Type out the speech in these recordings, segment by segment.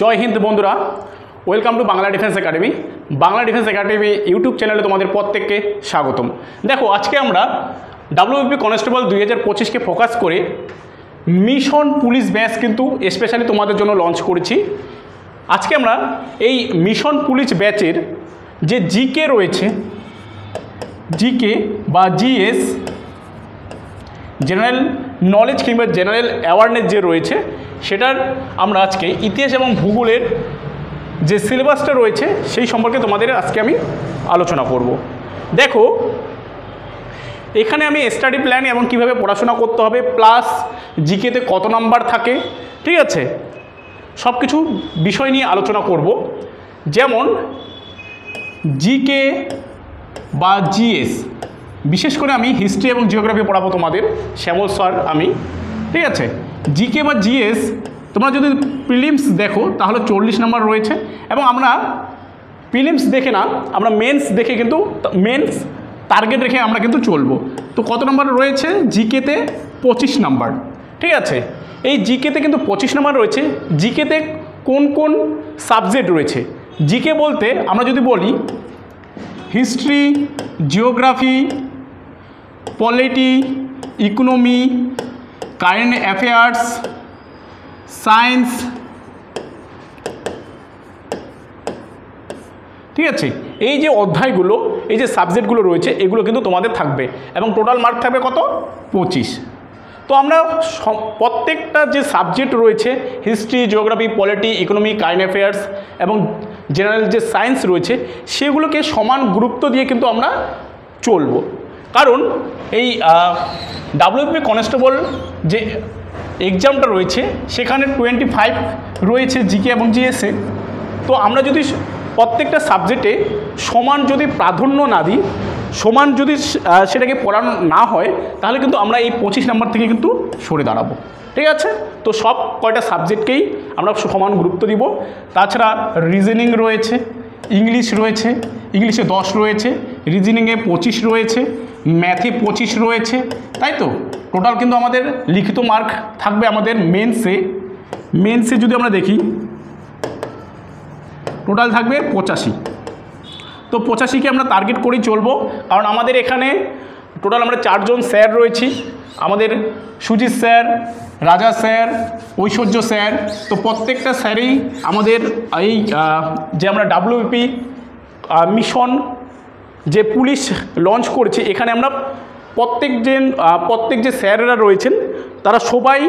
জয় হিন্দ বন্ধুরা, welcome to Bangla defence academy. Bangla defence academy YouTube চ্যানেলে তোমাদের প্রত্যেককে স্বাগতম। দেখো, আজকে আমরা ডাব্লিউবিপি কনস্টেবল 2025কে ফোকাস করে মিশন পুলিশ ব্যাচ কিন্তু স্পেশালি তোমাদের জন্য লঞ্চ করেছি। আজকে আমরা এই মিশন পুলিশ ব্যাচের যে জিকে রয়েছে, জিকে বা জিএস, জেনারেল নলেজ কিংবা জেনারেল অ্যাওয়ারনেস যে রয়েছে, সেটার আমরা আজকে ইতিহাস এবং ভূগোলের যে সিলেবাসটা রয়েছে সেই সম্পর্কে তোমাদের আজকে আমি আলোচনা করব। দেখো, এখানে আমি স্টাডি প্ল্যান এবং কিভাবে পড়াশোনা করতে হবে, প্লাস জিকেতে কত নাম্বার থাকে, ঠিক আছে, সব কিছু বিষয় নিয়ে আলোচনা করব। যেমন জিকে বা জিএস, বিশেষ করে আমি হিস্ট্রি এবং জিওগ্রাফি পড়াবো তোমাদের, শ্যামল স্যার আমি, ঠিক আছে। জিকে বা জিএস তোমরা যদি প্রিলিমস দেখো তাহলে 40 নাম্বার রয়েছে, এবং আমরা প্রিলিমস দেখে না, আমরা মেন্স দেখে কিন্তু মেন্স টার্গেট রেখে আমরা কিন্তু চলবো। তো কত নাম্বার রয়েছে জিকেতে? 25 নাম্বার, ঠিক আছে। এই জিকেতে কিন্তু 25 নাম্বার রয়েছে। জিকেতে কোন কোন সাবজেক্ট রয়েছে? জিকে বলতে আমরা যদি বলি history, geography, polity, economy, current affairs, science, ঠিক আছে। এই যে অধ্যায়গুলো, এই যে সাবজেক্টগুলো রয়েছে, এগুলো কিন্তু তোমাদের থাকবে এবং টোটাল মার্ক থাকবে কত? 25। তো আমরা প্রত্যেকটা যে সাবজেক্ট রয়েছে, history, geography, polity, economy, current affairs এবং জেনারেল যে সায়েন্স রয়েছে, সেগুলোকে সমান গুরুত্ব দিয়ে কিন্তু আমরা চলব। কারণ এই ডাব্লিউবিপি কনস্টেবল যে এক্সামটা রয়েছে সেখানে 25 রয়েছে জিকে এবং জিএসে। তো আমরা যদি প্রত্যেকটা সাবজেক্টে সমান যদি প্রাধান্য না দিই, সমান যদি সেটাকে পড়ানো না হয়, তাহলে কিন্তু আমরা এই 25 নাম্বার থেকে কিন্তু সরে দাঁড়াবো, ঠিক আছে। তো সব কয়টা সাবজেক্টকেই আমরা সমান গুরুত্ব দিব। তাছাড়া রিজনিং রয়েছে, ইংলিশ রয়েছে, ইংলিশে 10 রয়েছে, রিজনিংয়ে 25 রয়েছে, ম্যাথে 25 রয়েছে, তাই তো। টোটাল কিন্তু আমাদের লিখিত মার্ক থাকবে আমাদের মেন্সে যদি আমরা দেখি টোটাল থাকবে 85। তো 85কে আমরা টার্গেট করেই চলবো, কারণ আমাদের এখানে টোটাল আমরা 4 জন স্যার রয়েছি। আমাদের সুজিত স্যার, রাজা স্যার, ঐশ্বর্য স্যার। তো প্রত্যেকটা স্যারই আমাদের এই যে আমরা ডাব্লিউবিপি মিশন যে পুলিশ লঞ্চ করেছি, এখানে আমরা প্রত্যেক যে স্যাররা রয়েছেন তারা সবাই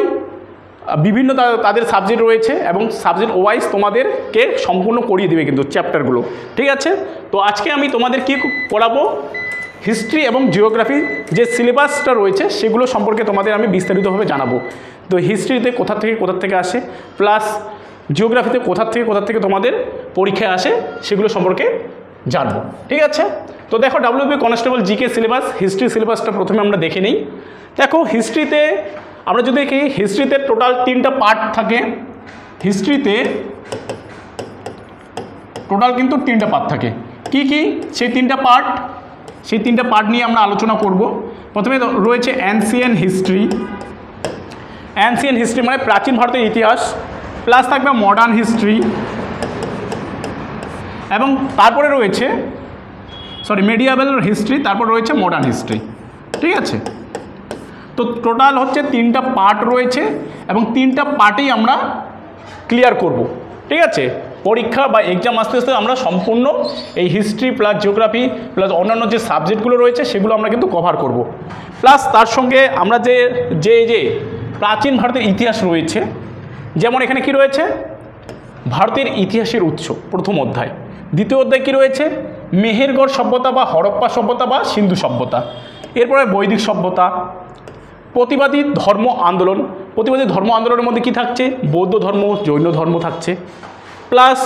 বিভিন্ন তাদের সাবজেক্ট রয়েছে এবং সাবজেক্ট ওয়াইজ তোমাদেরকে সম্পূর্ণ করিয়ে দেবে কিন্তু চ্যাপ্টারগুলো, ঠিক আছে। তো আজকে আমি তোমাদের কি পড়াবো, হিস্ট্রি এবং জিওগ্রাফি যে সিলেবাসটা রয়েছে সেগুলো সম্পর্কে তোমাদের আমি বিস্তারিতভাবে জানাবো। তো হিস্ট্রিতে কোথা থেকে আসে, প্লাস জিওগ্রাফিতে কোথা থেকে তোমাদের পরীক্ষায় আসে, সেগুলো সম্পর্কে জানবো, ঠিক আছে। তো দেখো, WBP constable GK syllabus, history সিলেবাসটা প্রথমে আমরা দেখে নিই। দেখো, হিস্ট্রিতে আমরা যদি দেখি, হিস্ট্রিতে টোটাল 3টা পার্ট থাকে। হিস্ট্রিতে টোটাল কিন্তু 3টা পার্ট থাকে। কি সেই 3টা পার্ট নিয়ে আমরা আলোচনা করব। প্রথমে রয়েছে অ্যানসিয়েন্ট হিস্ট্রি মানে প্রাচীন ভারতের ইতিহাস, প্লাস থাকবে মডার্ন হিস্ট্রি, এবং তারপরে রয়েছে মেডিয়াভেল হিস্ট্রি, তারপর রয়েছে মডার্ন হিস্ট্রি, ঠিক আছে। তো টোটাল হচ্ছে 3টা পার্ট রয়েছে এবং 3টা পার্টেই আমরা ক্লিয়ার করব, ঠিক আছে। পরীক্ষা বা এক্সাম আসতে আমরা সম্পূর্ণ এই হিস্ট্রি প্লাস জিওগ্রাফি প্লাস অন্যান্য যে সাবজেক্টগুলো রয়েছে সেগুলো আমরা কিন্তু কভার করব। প্লাস তার সঙ্গে আমরা যে প্রাচীন ভারতের ইতিহাস রয়েছে, যেমন এখানে কি রয়েছে, ভারতের ইতিহাসের উৎস প্রথম অধ্যায়। দ্বিতীয় অধ্যায় কি রয়েছে, মেহেরগড় সভ্যতা বা হরপ্পা সভ্যতা বা সিন্ধু সভ্যতা। এরপরে বৈদিক সভ্যতা, প্রতিবাদী ধর্ম আন্দোলনের মধ্যে কি থাকছে, বৌদ্ধ ধর্ম, জৈন ধর্ম থাকছে, প্লাস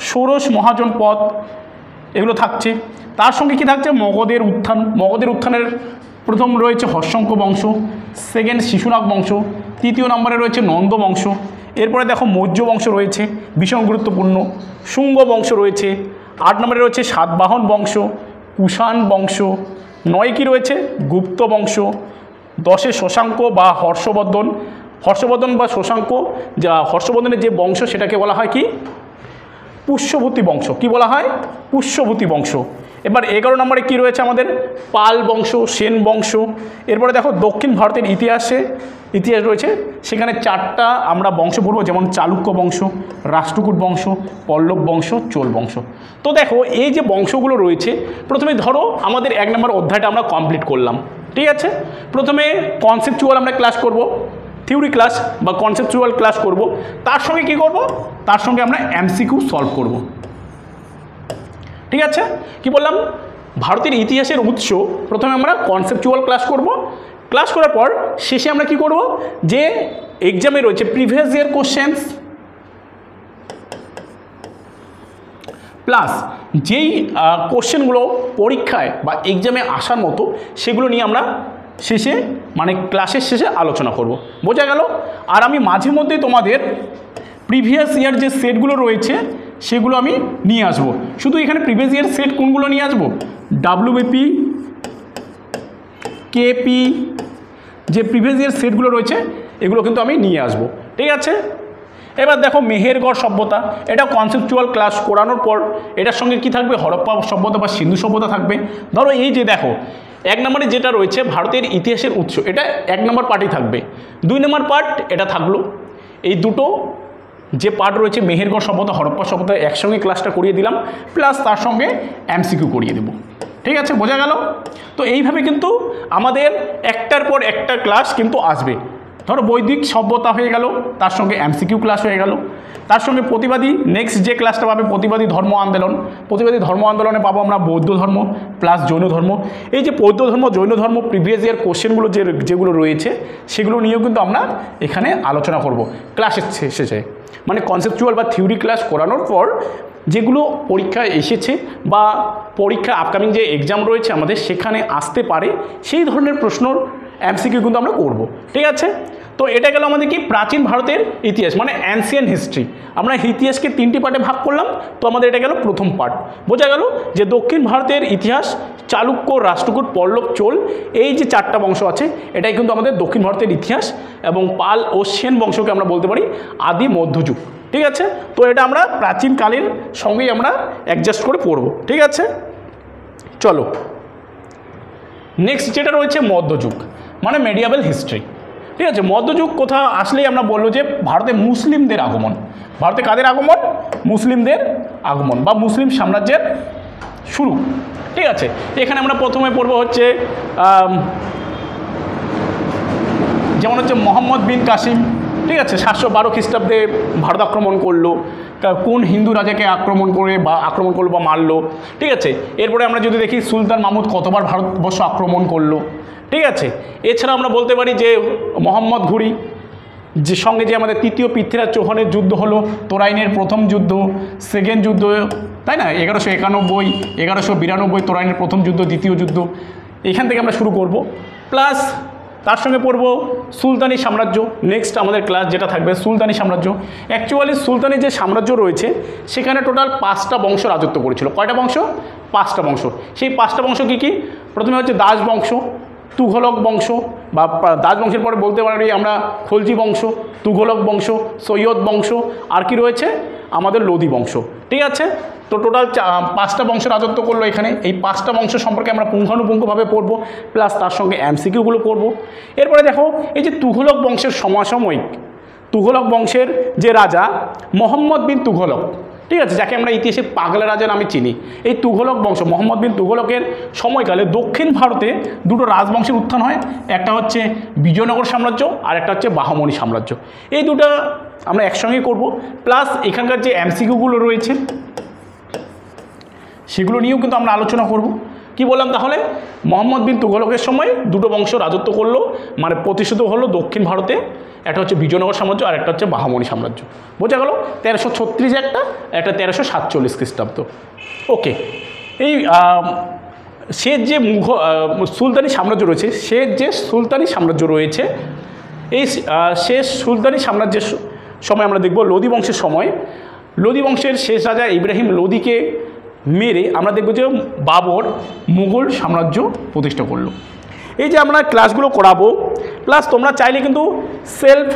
ষোড়শ মহাজনপদ এগুলো থাকছে। তার সঙ্গে কি থাকছে, মগধের উত্থানের প্রথম রয়েছে হর্ষঙ্ক বংশ, সেকেন্ড শিশুনাগ বংশ, তৃতীয় নম্বরে রয়েছে নন্দ বংশ। এরপরে দেখো মৌর্য বংশ রয়েছে, ভীষণ গুরুত্বপূর্ণ। শুঙ্গ বংশ রয়েছে। 8 নম্বরে রয়েছে সাতবাহন বংশ, কুষাণ বংশ। 9 কি রয়েছে, গুপ্ত বংশ। 10 শশাঙ্ক বা হর্ষবর্ধন, হর্ষবর্ধন বা শশাঙ্ক, যা হর্ষবর্ধনের যে বংশ সেটাকে বলা হয় কি? পুষ্যভূতি বংশ। কি বলা হয়? পুষ্যভূতি বংশ। এবার 11 নম্বরে কি রয়েছে আমাদের? পাল বংশ, সেন বংশ। এরপরে দেখো দক্ষিণ ভারতের ইতিহাস রয়েছে, সেখানে 4টা আমরা বংশ পড়ব, যেমন চালুক্য বংশ, রাষ্ট্রকূট বংশ, পল্লব বংশ, চোল বংশ। তো দেখো এই যে বংশগুলো রয়েছে, প্রথমে ধরো আমাদের 1 নম্বর অধ্যায়টা আমরা কমপ্লিট করলাম, ঠিক আছে? প্রথমে কনসেপচুয়াল আমরা ক্লাস করব, থিওরি ক্লাস বা কনসেপচুয়াল ক্লাস করব, তার সঙ্গে কি করব? তার সঙ্গে আমরা এমসিকিউ সলভ করব, ঠিক আছে? কি বললাম? ভারতের ইতিহাসের উৎস প্রথমে আমরা কনসেপচুয়াল ক্লাস করব, ক্লাস করার পর শেষে আমরা কি করব? যে এক্সামে রয়েছে প্রিভিয়াস ইয়ার কোশ্চেন্স প্লাস যেই কোশ্চেনগুলো পরীক্ষায় বা এক্সামে আসার মতো সেগুলো নিয়ে আমরা শেষে মানে ক্লাসের শেষে আলোচনা করব। বোঝা গেল? আর আমি মাঝে মধ্যে তোমাদের প্রিভিয়াস ইয়ার যে সেটগুলো রয়েছে সেগুলো আমি নিয়ে আসব। শুধু এখানে প্রিভিয়াস ইয়ার সেট কোনগুলো নিয়ে আসব? ডাব্লিউবিপি, কেপি, যে প্রিভিয়াস ইয়ার সেটগুলো রয়েছে এগুলো কিন্তু আমি নিয়ে আসব, ঠিক আছে? এবার দেখো মেহেরগড় সভ্যতা, এটা কনসেপচুয়াল ক্লাস করানোর পর এটার সঙ্গে কি থাকবে? হরপ্পা সভ্যতা বা সিন্ধু সভ্যতা থাকবে। ধরো এই যে দেখো 1 নম্বরে যেটা রয়েছে ভারতের ইতিহাসের উৎস, এটা 1 নম্বর পার্টই থাকবে। 2 নম্বর পার্ট এটা থাকলো। এই দুটো যে পার্ট রয়েছে মেহেরগড় সভ্যতা, হরপ্পা সভ্যতা একসঙ্গে ক্লাসটা করিয়ে দিলাম, প্লাস তার সঙ্গে এমসিকিউ করিয়ে দেবো, ঠিক আছে? বোঝা গেল? তো এইভাবে কিন্তু আমাদের একটার পর একটা ক্লাস কিন্তু আসবে। ধরো বৈদিক সভ্যতা হয়ে গেল, তার সঙ্গে এমসিকিউ ক্লাস হয়ে গেল, তার সঙ্গে প্রতিবাদী নেক্সট যে ক্লাসটা পাবে প্রতিবাদী ধর্ম আন্দোলন। প্রতিবাদী ধর্ম আন্দোলনে পাবো আমরা বৌদ্ধ ধর্ম প্লাস জৈন ধর্ম। এই যে বৌদ্ধ ধর্ম, জৈন ধর্ম প্রিভিয়াস ইয়ার কোশ্চেনগুলো যেগুলো রয়েছে সেগুলো নিয়েও কিন্তু আমরা এখানে আলোচনা করব ক্লাসের শেষে। মানে কনসেপচুয়াল বা থিওরি ক্লাস করানোর পর যেগুলো পরীক্ষায় এসেছে বা পরীক্ষা আপকামিং যে এক্সাম রয়েছে আমাদের সেখানে আসতে পারে সেই ধরনের প্রশ্নর এমসিকিউ কিন্তু আমরা করব, ঠিক আছে? তো এটা গেল আমাদের কি প্রাচীন ভারতের ইতিহাস, মানে অ্যানসিয়েন্ট হিস্ট্রি। আমরা ইতিহাসকে 3টি পার্টে ভাগ করলাম, তো আমাদের এটা গেল প্রথম পার্ট। বোঝা গেল যে দক্ষিণ ভারতের ইতিহাস, চালুক্য, রাষ্ট্রকূট, পল্লব, চোল, এই যে 4টা বংশ আছে এটাই কিন্তু আমাদের দক্ষিণ ভারতের ইতিহাস। এবং পাল ও সেন বংশকে আমরা বলতে পারি আদি মধ্যযুগ, ঠিক আছে? তো এটা আমরা প্রাচীনকালের সঙ্গেই আমরা অ্যাডজাস্ট করে পড়ব, ঠিক আছে? চলো নেক্সট যেটা রয়েছে মধ্যযুগ, মানে মেডিয়াভেল হিস্ট্রি, ঠিক আছে? মধ্যযুগ কোথা আসলেই আমরা বললো যে ভারতে মুসলিমদের আগমন। ভারতে কাদের আগমন? মুসলিমদের আগমন বা মুসলিম সাম্রাজ্যের শুরু, ঠিক আছে? এখানে আমরা প্রথমে পড়বো হচ্ছে যেমন হচ্ছে মোহাম্মদ বিন কাসিম, ঠিক আছে? 712 খ্রিস্টাব্দে ভারত আক্রমণ করলো। কোন হিন্দু রাজাকে আক্রমণ করলো বা মারলো, ঠিক আছে? এরপরে আমরা যদি দেখি সুলতান মাহমুদ কতবার ভারতবর্ষ আক্রমণ করলো, ঠিক আছে? এছাড়া আমরা বলতে পারি যে মোহাম্মদ ঘুরি যে সঙ্গে যে আমাদের তৃতীয় পৃথ্বীরাজ চৌহানের যুদ্ধ হলো, তোরাইনের প্রথম যুদ্ধ, সেকেন্ড যুদ্ধ, তাই না? 1191, 1192 তোরাইনের প্রথম যুদ্ধ, দ্বিতীয় যুদ্ধ, এখান থেকে আমরা শুরু করব। প্লাস তার সঙ্গে পড়ব সুলতানি সাম্রাজ্য। নেক্সট আমাদের ক্লাস যেটা থাকবে সুলতানি সাম্রাজ্য। অ্যাকচুয়ালি সুলতানি যে সাম্রাজ্য রয়েছে সেখানে টোটাল 5টা বংশ রাজত্ব করেছিল। কয়টা বংশ? 5টা বংশ। সেই 5টা বংশ কী কী? প্রথমে হচ্ছে দাস বংশ, তুঘলক বংশ, বা দাস বংশের পরে বলতে পারি আমরা খলজি বংশ, তুঘলক বংশ, সৈয়দ বংশ, আর কি রয়েছে আমাদের লোদি বংশ, ঠিক আছে? তো টোটাল 5টা বংশ রাজত্ব করলো এখানে। এই 5টা বংশ সম্পর্কে আমরা পুঙ্খানুপুঙ্খভাবে পড়বো, প্লাস তার সঙ্গে এমসিকিউগুলো পড়বো। এরপরে দেখো এই যে তুঘলক বংশের সমসাময়িক, তুঘলক বংশের যে রাজা মোহাম্মদ বিন তুঘলক, ঠিক আছে, যাকে আমরা ইতিহাসে পাগলা রাজা নামে চিনি। এই তুঘলক বংশ, মোহাম্মদ বিন তুঘলকের সময়কালে দক্ষিণ ভারতে দুটো রাজবংশের উত্থান হয়। একটা হচ্ছে বিজয়নগর সাম্রাজ্য আর একটা হচ্ছে বাহমনি সাম্রাজ্য। এই দুটো আমরা একসঙ্গেই করব। প্লাস এখানকার যে এমসিকিউগুলো রয়েছে সেগুলো নিয়েও কিন্তু আমরা আলোচনা করব। কি বললাম তাহলে? মোহাম্মদ বিন তুঘলকের সময় দুটো বংশ রাজত্ব করলো, মানে প্রতিষ্ঠিত হলো দক্ষিণ ভারতে। একটা হচ্ছে বিজয়নগর সাম্রাজ্য আর একটা হচ্ছে বাহমনি সাম্রাজ্য। বোঝা গেল? 1336 একটা 1347 খ্রিস্টাব্দ। ওকে, এই শেষ যে সুলতানি সাম্রাজ্য রয়েছে, এই শেষ সুলতানি সাম্রাজ্যের সময় আমরা দেখব লোদি বংশের সময়। লোদি বংশের শেষ রাজা ইব্রাহিম লোদিকে মেরে আমরা দেখব যে বাবর মুঘল সাম্রাজ্য প্রতিষ্ঠা করলো। এই যে আমরা ক্লাসগুলো করাবো, প্লাস তোমরা চাইলে কিন্তু সেলফ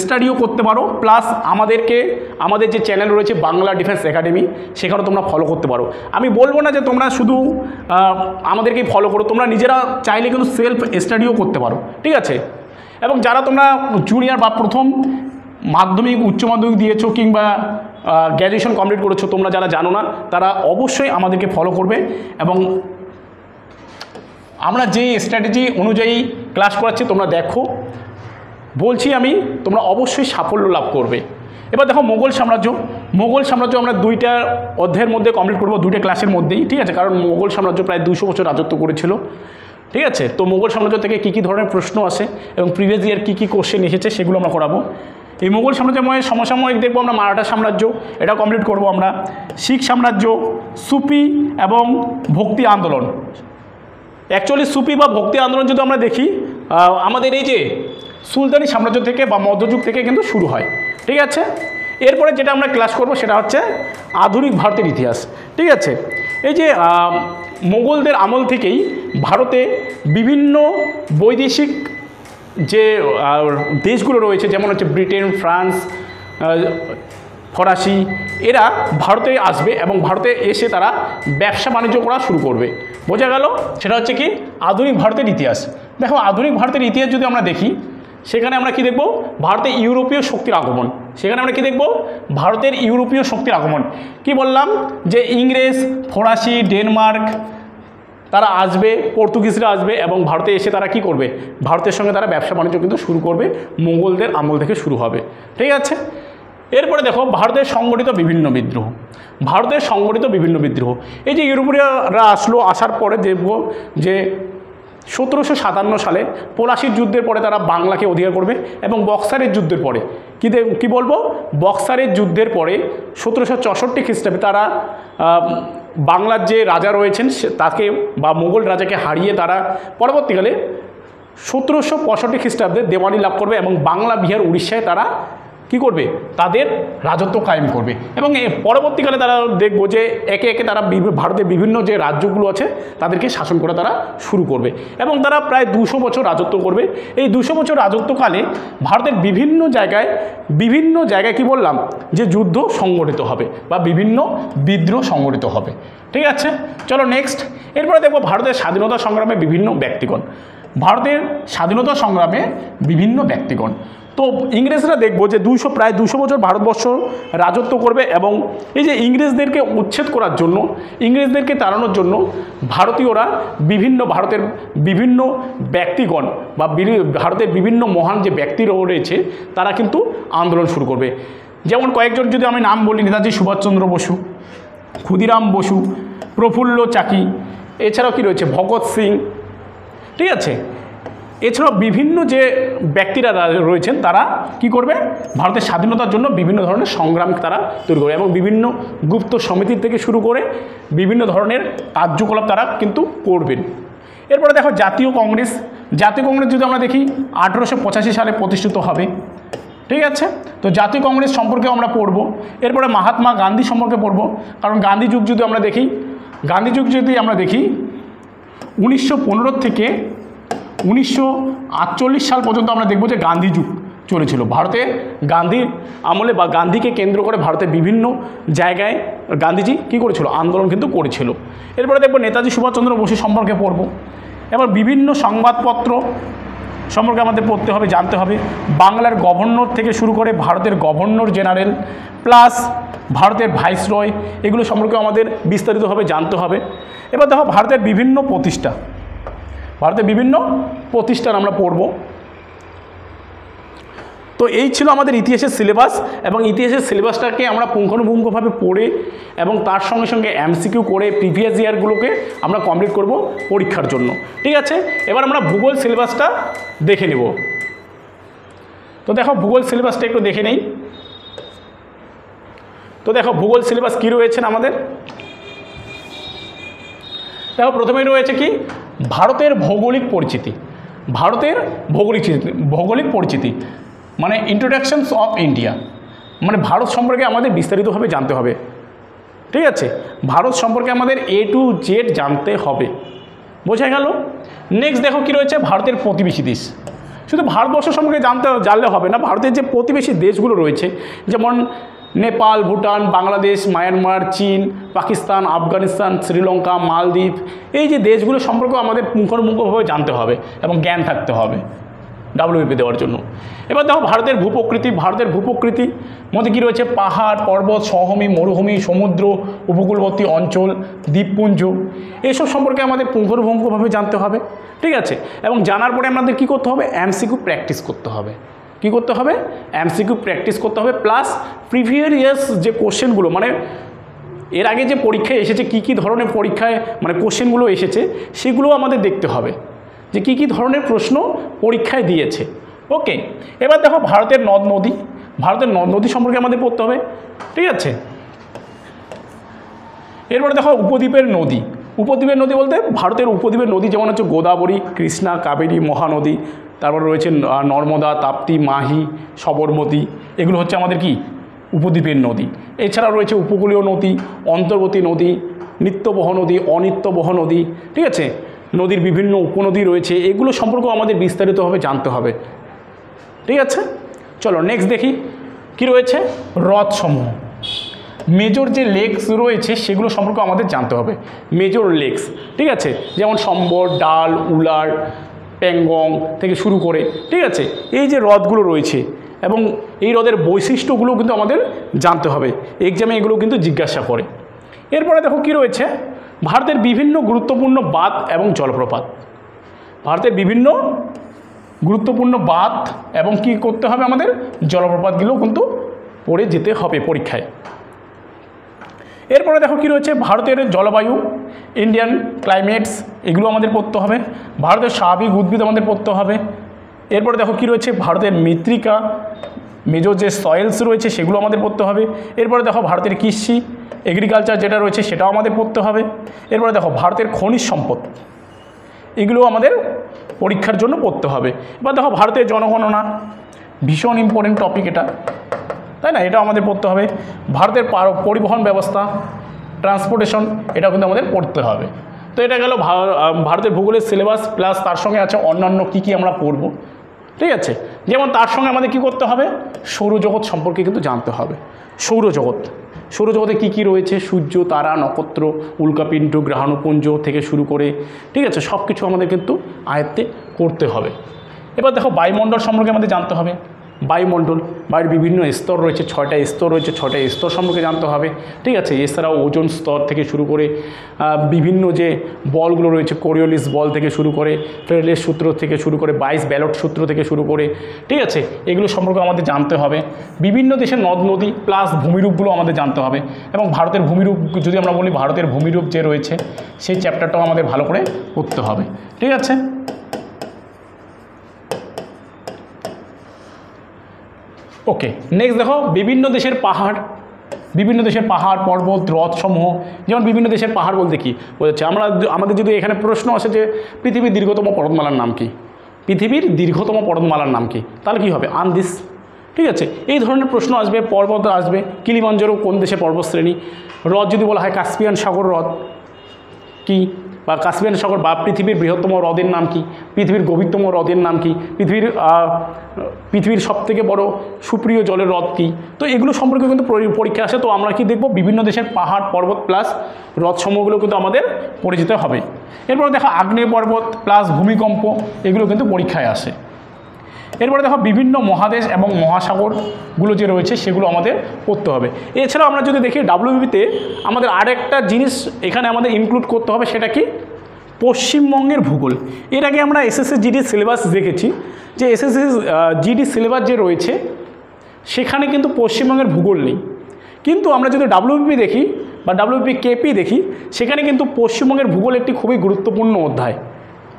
স্টাডিও করতে পারো, প্লাস আমাদের যে চ্যানেল রয়েছে বাংলা ডিফেন্স একাডেমি, সেখানেও তোমরা ফলো করতে পারো। আমি বলবো না যে তোমরা শুধু আমাদেরকেই ফলো করো, তোমরা নিজেরা চাইলে কিন্তু সেলফ স্টাডিও করতে পারো, ঠিক আছে। এবং যারা তোমরা জুনিয়র বা প্রথম মাধ্যমিক উচ্চ মাধ্যমিক দিয়েছো কিংবা গ্র্যাজুয়েশন কমপ্লিট করেছো, তোমরা যারা জানো না তারা অবশ্যই আমাদেরকে ফলো করবে। এবং আমরা যে স্ট্র্যাটেজি অনুযায়ী ক্লাস করাচ্ছি তোমরা দেখো, বলছি আমি, তোমরা অবশ্যই সাফল্য লাভ করবে। এবার দেখো মোগল সাম্রাজ্য আমরা 2টা অধ্যায়ের মধ্যে কমপ্লিট করবো, 2টা ক্লাসের মধ্যেই, ঠিক আছে। কারণ মোগল সাম্রাজ্য প্রায় 200 বছর রাজত্ব করেছিল, ঠিক আছে। তো মোগল সাম্রাজ্য থেকে কী কী ধরনের প্রশ্ন আসে এবং প্রিভিয়াস ইয়ার কী কী কোশ্চেন এসেছে সেগুলো আমরা করাবো। এই মোগল সাম্রাজ্যময় সমসাময়িক দেখবো আমরা মারাঠা সাম্রাজ্য, এটা কমপ্লিট করব আমরা। শিখ সাম্রাজ্য, সুফি এবং ভক্তি আন্দোলন। অ্যাকচুয়ালি সুফি বা ভক্তি আন্দোলন যদি আমরা দেখি আমাদের এই যে সুলতানি সাম্রাজ্য থেকে বা মধ্যযুগ থেকে কিন্তু শুরু হয়, ঠিক আছে। এরপরে যেটা আমরা ক্লাস করব সেটা হচ্ছে আধুনিক ভারতের ইতিহাস, ঠিক আছে। এই যে মোগলদের আমল থেকেই ভারতে বিভিন্ন বৈদেশিক যে দেশগুলো রয়েছে, যেমন হচ্ছে ব্রিটেন, ফ্রান্স, ফরাসি, এরা ভারতে আসবে এবং ভারতে এসে তারা ব্যবসা বাণিজ্য করা শুরু করবে। বোঝা গেল? সেটা হচ্ছে কি আধুনিক ভারতের ইতিহাস। দেখো আধুনিক ভারতের ইতিহাস যদি আমরা দেখি, সেখানে আমরা কি দেখব? ভারতে ইউরোপীয় শক্তির আগমন। সেখানে আমরা কি দেখব? ভারতের ইউরোপীয় শক্তির আগমন। কি বললাম? যে ইংরেজ, ফরাসি, ডেনমার্ক তারা আসবে, পর্তুগিজরা আসবে এবং ভারতে এসে তারা কি করবে? ভারতের সঙ্গে তারা ব্যবসা বাণিজ্য কিন্তু শুরু করবে, মোগলদের আমল থেকে শুরু হবে, ঠিক আছে। এরপরে দেখো ভারতের সংগঠিত বিভিন্ন বিদ্রোহ। এই যে ইউরোপীয়রা আসার পরে দেখব যে 1757 সালে পলাশির যুদ্ধের পরে তারা বাংলাকে অধিকার করবে এবং বক্সারের যুদ্ধের পরে কি বলবো? বক্সারের যুদ্ধের পরে 1764 খ্রিস্টাব্দে তারা বাংলার যে রাজা রয়েছেন তাকে বা মোগল রাজাকে হারিয়ে তারা পরবর্তীকালে 1765 খ্রিস্টাব্দে দেওয়ানি লাভ করবে এবং বাংলা, বিহার, উড়িষ্যায় তারা কি করবে? তাদের রাজত্ব কায়েম করবে। এবং পরবর্তীকালে তারা দেখব যে একে একে তারা ভারতের বিভিন্ন যে রাজ্যগুলো আছে তাদেরকে শাসন করা তারা শুরু করবে এবং তারা প্রায় 200 বছর রাজত্ব করবে। এই 200 বছর রাজত্বকালে ভারতের বিভিন্ন জায়গায় কি বললাম? যে যুদ্ধ সংগঠিত হবে বা বিভিন্ন বিদ্রোহ সংগঠিত হবে, ঠিক আছে। চলো নেক্সট। এরপরে দেখব ভারতের স্বাধীনতা সংগ্রামে বিভিন্ন ব্যক্তিগণ। তো ইংরেজরা দেখব যে প্রায় 200 বছর ভারতবর্ষ রাজত্ব করবে এবং এই যে ইংরেজদেরকে উচ্ছেদ করার জন্য, ইংরেজদেরকে তাড়ানোর জন্য ভারতীয়রা ভারতের বিভিন্ন ব্যক্তিগণ বা ভারতের বিভিন্ন মহান যে ব্যক্তিরা রয়েছে তারা কিন্তু আন্দোলন শুরু করবে। যেমন কয়েকজন যদি আমি নাম বলি, নেতাজি সুভাষচন্দ্র বসু, ক্ষুদিরাম বসু, প্রফুল্ল চাকি, এছাড়াও কি রয়েছে? ভগৎ সিং, ঠিক আছে। এছাড়াও বিভিন্ন যে ব্যক্তিরা রয়েছেন তারা কি করবে? ভারতের স্বাধীনতার জন্য বিভিন্ন ধরনের সংগ্রাম তারা তৈরি করবে এবং বিভিন্ন গুপ্ত সমিতির থেকে শুরু করে বিভিন্ন ধরনের কার্যকলাপ তারা কিন্তু করবেন। এরপরে দেখো জাতীয় কংগ্রেস যদি আমরা দেখি 1885 সালে প্রতিষ্ঠিত হবে, ঠিক আছে। তো জাতীয় কংগ্রেস সম্পর্কে আমরা পড়ব। এরপরে মহাত্মা গান্ধী সম্পর্কে পড়ব, কারণ গান্ধী যুগ যদি আমরা দেখি 1915 থেকে 1948 সাল পর্যন্ত আমরা দেখব যে গান্ধী যুগ চলেছিল। ভারতে গান্ধীর আমলে বা গান্ধীকে কেন্দ্র করে ভারতের বিভিন্ন জায়গায় গান্ধীজি কী করেছিল? আন্দোলন কিন্তু করেছিল। এরপরে দেখব নেতাজি সুভাষচন্দ্র বসু সম্পর্কে পড়ব। এবার বিভিন্ন সংবাদপত্র সম্পর্কে আমাদের পড়তে হবে, জানতে হবে। বাংলার গভর্নর থেকে শুরু করে ভারতের গভর্নর জেনারেল প্লাস ভারতের ভাইসরয়, এগুলো সম্পর্কে আমাদের বিস্তারিতভাবে জানতে হবে। এবার দেখো ভারতের বিভিন্ন প্রতিষ্ঠান আমরা পড়ব। তো এই ছিল আমাদের ইতিহাসের সিলেবাস এবং ইতিহাসের সিলেবাসটাকে আমরা পুঙ্খানুপুঙ্খভাবে পড়ে এবং তার সঙ্গে সঙ্গে এমসিকিউ করে প্রিভিয়াস ইয়ারগুলোকে আমরা কমপ্লিট করব পরীক্ষার জন্য, ঠিক আছে। এবার আমরা ভূগোল সিলেবাসটা দেখে নেব। তো দেখো ভূগোল সিলেবাসটা একটু দেখে নেই। তো দেখো ভূগোল সিলেবাস কী রয়েছে আমাদের। দেখো প্রথমেই রয়েছে কি? ভারতের ভৌগোলিক পরিচিতি, মানে ইন্ট্রোডাকশনস অফ ইন্ডিয়া, মানে ভারত সম্পর্কে আমাদের বিস্তারিতভাবে জানতে হবে, ঠিক আছে। ভারত সম্পর্কে আমাদের A to Z জানতে হবে, বোঝা গেল। নেক্সট দেখো কি রয়েছে, ভারতের প্রতিবেশী দেশ। শুধু ভারতবর্ষ সম্পর্কে জানলে হবে না, ভারতের যে প্রতিবেশী দেশগুলো রয়েছে যেমন নেপাল, ভুটান, বাংলাদেশ, মায়ানমার, চীন, পাকিস্তান, আফগানিস্তান, শ্রীলঙ্কা, মালদ্বীপ, এই যে দেশগুলো সম্পর্কে আমাদের পুঙ্খানুপুঙ্খভাবে জানতে হবে এবং জ্ঞান থাকতে হবে ডাব্লিউবিপি দেওয়ার জন্য। এবার দেখো ভারতের ভূপ্রকৃতি। ভারতের ভূপ্রকৃতি মধ্যে কী রয়েছে, পাহাড়, পর্বত, সমভূমি, মরুভূমি, সমুদ্র, উপকূলবর্তী অঞ্চল, দ্বীপপুঞ্জ, এইসব সম্পর্কে আমাদের পুঙ্খানুপুঙ্খভাবে জানতে হবে। ঠিক আছে, এবং জানার পরে আমাদের কী করতে হবে, এমসিকিউ প্র্যাকটিস করতে হবে। কী করতে হবে, এমসিকিউ প্র্যাকটিস করতে হবে, প্লাস প্রিভিয়াস ইয়ার্স যে কোশ্চেনগুলো, মানে এর আগে যে পরীক্ষায় এসেছে, কী কী ধরনের পরীক্ষায় মানে কোশ্চেনগুলো এসেছে সেগুলো আমাদের দেখতে হবে যে কী কী ধরনের প্রশ্ন পরীক্ষায় দিয়েছে। ওকে, এবার দেখো ভারতের নদ নদী। ভারতের নদ নদী সম্পর্কে আমাদের পড়তে হবে। ঠিক আছে, এরপরে দেখো উপদ্বীপের নদী। উপদ্বীপের নদী বলতে ভারতের উপদ্বীপের নদী যেমন হচ্ছে গোদাবরী, কৃষ্ণা, কাবেরী, মহানদী, তারপর রয়েছে নর্মদা, তাপ্তি, মাহি, সবরমতী, এগুলো হচ্ছে আমাদের কি উপদ্বীপের নদী। এছাড়া রয়েছে উপকূলীয় নদী, অন্তর্বর্তী নদী, নিত্যবহ নদী, অনিত্যবহ নদী। ঠিক আছে, নদীর বিভিন্ন উপনদী রয়েছে, এগুলো সম্পর্কেও আমাদের বিস্তারিতভাবে জানতে হবে। ঠিক আছে, চলো নেক্সট দেখি কি রয়েছে, হ্রদসমূহ। মেজর যে লেকস রয়েছে সেগুলো সম্পর্কে আমাদের জানতে হবে। মেজর লেকস, ঠিক আছে, যেমন সম্বর, ডাল, উলার, প্যাংগং থেকে শুরু করে, ঠিক আছে, এই যে হ্রদগুলো রয়েছে এবং এই হ্রদের বৈশিষ্ট্যগুলো কিন্তু আমাদের জানতে হবে। এক্সামে এগুলো কিন্তু জিজ্ঞাসা করে। এরপরে দেখো কি রয়েছে, ভারতের বিভিন্ন গুরুত্বপূর্ণ বাঁধ এবং জলপ্রপাত। ভারতের বিভিন্ন গুরুত্বপূর্ণ বাঁধ এবং কি করতে হবে, আমাদের জলপ্রপাতগুলো কিন্তু পড়ে যেতে হবে পরীক্ষায়। এরপরে দেখো কি রয়েছে, ভারতের জলবায়ু, ইন্ডিয়ান ক্লাইমেটস, এগুলো আমাদের পড়তে হবে। ভারতের স্বাভাবিক উদ্ভিদ আমাদের পড়তে হবে। এরপরে দেখো কি রয়েছে, ভারতের মৃত্তিকা, মেজর যে সয়েলস রয়েছে সেগুলো আমাদের পড়তে হবে। এরপরে দেখো ভারতের কৃষি, এগ্রিকালচার যেটা রয়েছে সেটাও আমাদের পড়তে হবে। এরপরে দেখো ভারতের খনিজ সম্পদ, এগুলো আমাদের পরীক্ষার জন্য পড়তে হবে। এবার দেখো ভারতের জনগণনা, ভীষণ ইম্পর্টেন্ট টপিক এটা, তাই না, এটা আমাদের পড়তে হবে। ভারতের পরিবহন ব্যবস্থা, ট্রান্সপোর্টেশন, এটা কিন্তু আমাদের পড়তে হবে। তো এটা গেল ভারতের ভূগোলের সিলেবাস, প্লাস তার সঙ্গে আছে অন্যান্য কী কী আমরা পড়ব। ঠিক আছে, যেমন তার সঙ্গে আমাদের কি করতে হবে, সৌরজগৎ সম্পর্কে কিন্তু জানতে হবে। সৌরজগৎ, সৌরজগতে কী কী রয়েছে, সূর্য, তারা, নক্ষত্র, উল্কাপিণ্ড, গ্রহাণুপুঞ্জ থেকে শুরু করে, ঠিক আছে, সব কিছু আমাদের কিন্তু আয়ত্তে করতে হবে। এবার দেখো বায়ুমণ্ডল সম্পর্কে আমাদের জানতে হবে। বায়ুমণ্ডল, বায়ুর বিভিন্ন স্তর রয়েছে, 6টা স্তর রয়েছে, 6টা স্তর সম্পর্কে জানতে হবে। ঠিক আছে, এছাড়াও ওজোন স্তর থেকে শুরু করে বিভিন্ন যে বলগুলো রয়েছে, কোরিওলিস বল থেকে শুরু করে, ফ্রেডেলের সূত্র থেকে শুরু করে, 22 ব্যালট সূত্র থেকে শুরু করে, ঠিক আছে, এগুলো সম্পর্কে আমাদের জানতে হবে। বিভিন্ন দেশের নদ নদী প্লাস ভূমিরূপগুলো আমাদের জানতে হবে। এবং ভারতের ভূমিরূপ যদি আমরা বলি, ভারতের ভূমিরূপ যে রয়েছে সেই চ্যাপ্টারটাও আমাদের ভালো করে পড়তে হবে। ঠিক আছে, ওকে, নেক্সট দেখো বিভিন্ন দেশের পাহাড়, বিভিন্ন দেশের পাহাড়, পর্বত, হ্রদসমূহ। যেমন বিভিন্ন দেশের পাহাড় বলতে কি বোঝাচ্ছে, আমাদের যদি এখানে প্রশ্ন আসে যে পৃথিবীর দীর্ঘতম পর্বতমালার নাম কি, পৃথিবীর দীর্ঘতম পর্বতমালার নাম কি, তাহলে কী হবে, আন্দিস। ঠিক আছে, এই ধরনের প্রশ্ন আসবে। পর্বত আসবে, কিলিমাঞ্জারো কোন দেশের পর্বতশ্রেণী। হ্রদ যদি বলা হয় কাস্পিয়ান সাগর হ্রদ কি, বা কাস্পিয়ান সাগর বা পৃথিবীর বৃহত্তম হ্রদের নাম কি, পৃথিবীর গভীরতম হ্রদের নাম কি, পৃথিবীর সবথেকে বড় সুপ্রিয় জলের হ্রদ কী। তো এগুলো সম্পর্কে কিন্তু পরীক্ষা আসে। তো আমরা কি দেখব, বিভিন্ন দেশের পাহাড়, পর্বত প্লাস হ্রদসমূহগুলো কিন্তু আমাদের পড়ে যেতে হবে। এরপরে দেখো আগ্নেয় পর্বত প্লাস ভূমিকম্প, এগুলো কিন্তু পরীক্ষায় আসে। এরপরে দেখো বিভিন্ন মহাদেশ এবং মহাসাগরগুলো যে রয়েছে সেগুলো আমাদের পড়তে হবে। এছাড়াও আমরা যদি দেখি ডাব্লিউবিপিতে আমাদের আরেকটা জিনিস এখানে আমাদের ইনক্লুড করতে হবে, সেটা কি, পশ্চিমবঙ্গের ভূগোল। এর আগে আমরা এসএসসি জিডি সিলেবাস দেখেছি যে এসএসসি জিডি সিলেবাস যে রয়েছে সেখানে কিন্তু পশ্চিমবঙ্গের ভূগোল নেই। কিন্তু আমরা যদি ডাব্লিউবিপি দেখি বা ডাব্লিউবিপি কেপি দেখি, সেখানে কিন্তু পশ্চিমবঙ্গের ভূগোল একটি খুবই গুরুত্বপূর্ণ অধ্যায়।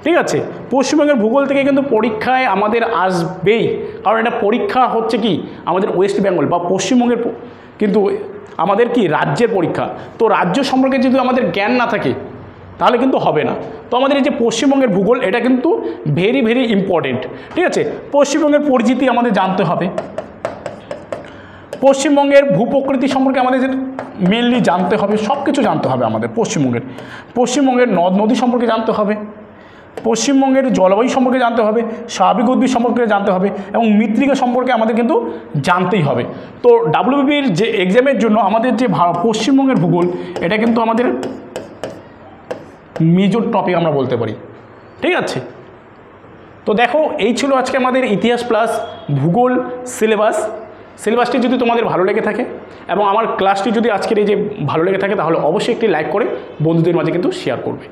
ঠিক আছে, পশ্চিমবঙ্গের ভূগোল থেকে কিন্তু পরীক্ষায় আমাদের আসবেই, কারণ এটা পরীক্ষা হচ্ছে কি আমাদের ওয়েস্ট বেঙ্গল বা পশ্চিমবঙ্গের, কিন্তু আমাদের কি রাজ্যের পরীক্ষা। তো রাজ্য সম্পর্কে যদি আমাদের জ্ঞান না থাকে তাহলে কিন্তু হবে না। তো আমাদের এই যে পশ্চিমবঙ্গের ভূগোল, এটা কিন্তু ভেরি ভেরি ইম্পর্টেন্ট। ঠিক আছে, পশ্চিমবঙ্গের পরিচিতি আমাদের জানতে হবে। পশ্চিমবঙ্গের ভূপ্রকৃতি সম্পর্কে আমাদের মেনলি জানতে হবে, সব কিছু জানতে হবে আমাদের। পশ্চিমবঙ্গের নদ নদী সম্পর্কে জানতে হবে, পশ্চিমবঙ্গের জলবায়ু সম্পর্কে জানতে হবে, স্বাভাবিক উদ্ভিদ সম্পর্কে জানতে হবে এবং মৃত্তিকা সম্পর্কে আমাদের কিন্তু জানতেই হবে। তো ডাব্লিউবিপির যে এক্সামের জন্য আমাদের যে পশ্চিমবঙ্গের ভূগোল, এটা কিন্তু আমাদের মেজর টপিক আমরা বলতে পারি, ঠিক আছে। তো দেখো, এই ছিল আজকে আমাদের ইতিহাস প্লাস ভূগোল সিলেবাসটি যদি তোমাদের ভালো লেগে থাকে এবং আমার ক্লাসটি যদি আজকের এই যে ভালো লেগে থাকে, তাহলে অবশ্যই একটি লাইক করে বন্ধুদের মাঝে কিন্তু শেয়ার করবে।